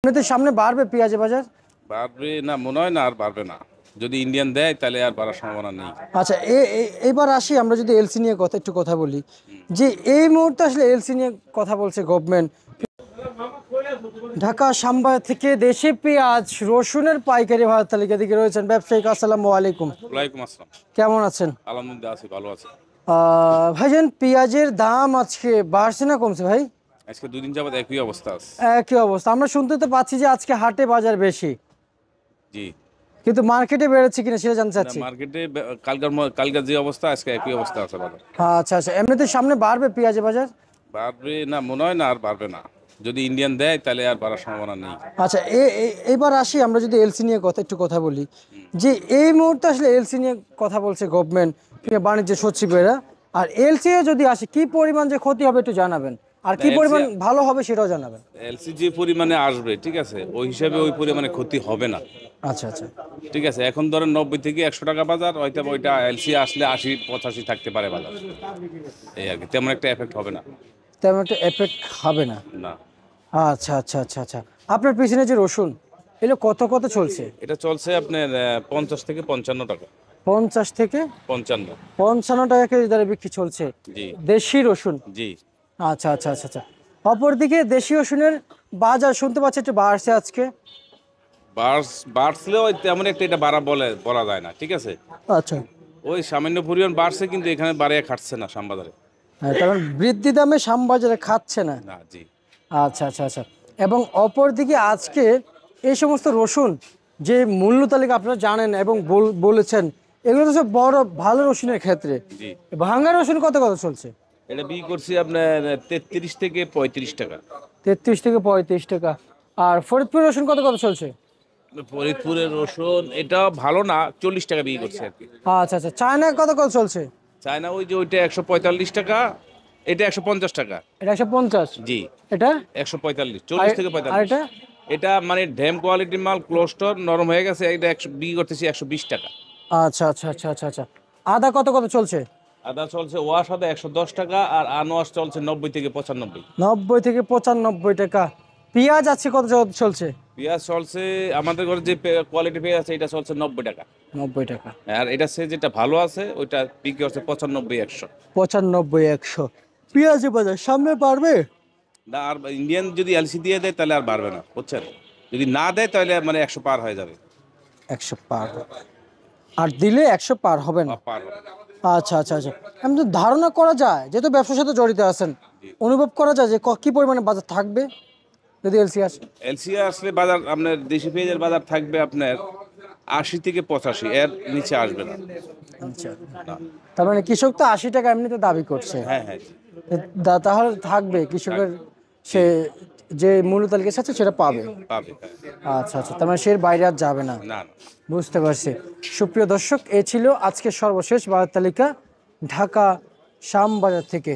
আপনাদের সামনে বাড়বে পেঁয়াজের বাজার? বাড়বে না, মনে হয় না আর বাড়বে না। যদি ইন্ডিয়ান দেয় তাহলে আর বাড়ার সম্ভাবনা নেই। আচ্ছা, এবার আসি, আমরা যদি এলসি নিয়ে একটু কথা বলি, যে এই মুহূর্তে আসলে এলসি নিয়ে কথা বলছে গভর্নমেন্ট। ঢাকা সাম্বায় থেকে দেশি পেঁয়াজ রসুনের পাইকারি ভাড়ার তালিকা দিকে রয়েছেন ব্যবসায়িক। আসসালামু আলাইকুম। ওয়ালাইকুম আসসালাম। কেমন আছেন? আলহামদুলিল্লাহ আছি, ভালো আছি। ভাইজান, পেঁয়াজের দাম আজকে বাড়ছে না কমছে ভাই? আজকে 2 দিন যাবত একই অবস্থা আছে। একই অবস্থা। আমরা শুনতে তো পাচ্ছি যে আজকে হাটে বাজার বেশি, জি। কিন্তু মার্কেটে বেড়েছে কিনা সেটা জানতে না, চাচ্ছি। মার্কেটে কালকার যে অবস্থা আজকে একই অবস্থা আছে বাজার। আচ্ছা আচ্ছা, এমনিতে সামনে বাড়বে পেঁয়াজের বাজার? বাড়বে না, মনে হয় না আর বাড়বে না। যদি ইন্ডিয়ান দেয় তাহলে আর বাড়ার সম্ভাবনা নেই। আচ্ছা, এবার আসি, আমরা যদি এলসি নিয়ে একটু কথা বলি, যে এই মুহূর্তে আসলে এলসি নিয়ে কথা বলছে গভর্নমেন্ট, বাণিজ্য সচিবেরা। আর এলসি যদি আসে কি পরিমাণ যে ক্ষতি হবে একটু জানাবেন, আর কি পরিমাণ ভালো হবে সেটাও জানাবেন। এলসি যে পরিমাণে আসবে, ঠিক আছে, ওই হিসাবে ওই পরিমাণে ক্ষতি হবে না। আচ্ছা আচ্ছা ঠিক আছে, এখন ধরেন 90 থেকে 100 টাকা বাজার, হয়তো ওইটা এলসি আসলে 80-85 থাকতে পারে বাজার। এই আর কি, তেমন একটা এফেক্ট হবে না। তেমন একটা এফেক্ট হবে না। না। আচ্ছা আচ্ছা আচ্ছা আচ্ছা, আপনার পিছনে যে রসুন, এগুলো কত কত চলছে? এটা চলছে আপনার 50 থেকে 55 টাকা। 50 থেকে 55। 55 টাকা কেজি দরে বিক্রি চলছে জি। দেশি রসুন। জি। আচ্ছা আচ্ছা আচ্ছা আচ্ছা, অপরদিকে দেশি রসুনের বাজার শুনতে পাচ্ছি একটু বাড়ছে আজকে। বাড়লেও তেমন একটা এটা বলা যায় না, ঠিক আছে। আচ্ছা, ওই সামান্য পরিমাণ বাড়ছে, কিন্তু এখানে বাড়িয়ে খাটছে না শ্যামবাজারে। হ্যাঁ, কারণ বৃদ্ধি দামে শ্যামবাজারে খাচ্ছে না। না। জি। আচ্ছা আচ্ছা আচ্ছা, এবং অপরদিকে আজকে এই সমস্ত রসুন যে মূল্য তালিকা আপনারা জানেন এবং বলেছেন, এগুলো তো সব বড় ভালো রসুনের ক্ষেত্রে। জি। ভাঙা রসুন কত কত চলছে? এটা বিক্রি করছি আপনার 33 থেকে 35 টাকা। 33 থেকে 35 টাকা। আর ফরিদপুর রসুন কত কত চলছে? ফরিদপুরের রসুন এটা ভালো না, 40 টাকা বিক্রি করছে আর কি। আচ্ছা আচ্ছা, চায়না কত কত চলছে? চায়না ওই যে ওইটা 145 টাকা, এটা 150 টাকা। এটা 150। জি। এটা 145, 40 থেকে আর 45। এটা? এটা মানে ড্যাম কোয়ালিটির মাল, ক্লোস্টর নরম হয়ে গেছে, এটা 100 বিক্রি করতেছি 120 টাকা। আচ্ছা আচ্ছা আচ্ছা আচ্ছা আচ্ছা, আদা কত কত চলছে? আদা চলছে ওয়াশ আদা 110 টাকা, আর আনওয়াশ চলছে 90 থেকে 95। 90 থেকে 95 টাকা। পেঁয়াজ আছে কত চলছে? পেঁয়াজ চলছে আমাদের ঘরে যে কোয়ালিটি পেঁয়াজ আছে, এটা চলছে 90 টাকা। 90 টাকা। আর এটা সে যেটা ভালো আছে ওইটা বিক্রি হচ্ছে 95-100। 95-100। পেঁয়াজের বাজার সামনে বাড়বে? না, আর ইন্ডিয়ান যদি এলসি দিয়ে দেয় তাহলে আর বাড়বে না, বুঝছেন। যদি না দেয় তাহলে মানে 100 পার হয়ে যাবে। 100 পার হবে। আর দিলে 100 পার হবে না? পার হবে। আচ্ছা আচ্ছা আচ্ছা, আমি তো ধারণা করা যায়, যেহেতু ব্যবসার সাথে জড়িত আছেন, অনুভব করা যায় যে কি পরিমাণে বাজার থাকবে যদি এলসি আসে? এলসি আসলে বাজার আপনার দেশি পেঁয়াজের বাজার থাকবে আপনার 80 থেকে 85, এর নিচে আসবে না। আচ্ছা, না। তার মানে কৃষক তো 80 টাকা এমনিতে দাবি করছে। হ্যাঁ হ্যাঁ। জি। তাহলে থাকবে কৃষকের, সে যে মূল্য তালিকা আছে সেটা পাবে। পাবে। আচ্ছা আচ্ছা, তার মানে সে বাইরে আর যাবে না। না। বুঝতে পারছি। সুপ্রিয় দর্শক, এ ছিল আজকের সর্বশেষ বাজার তালিকা ঢাকা শ্যামবাজার থেকে।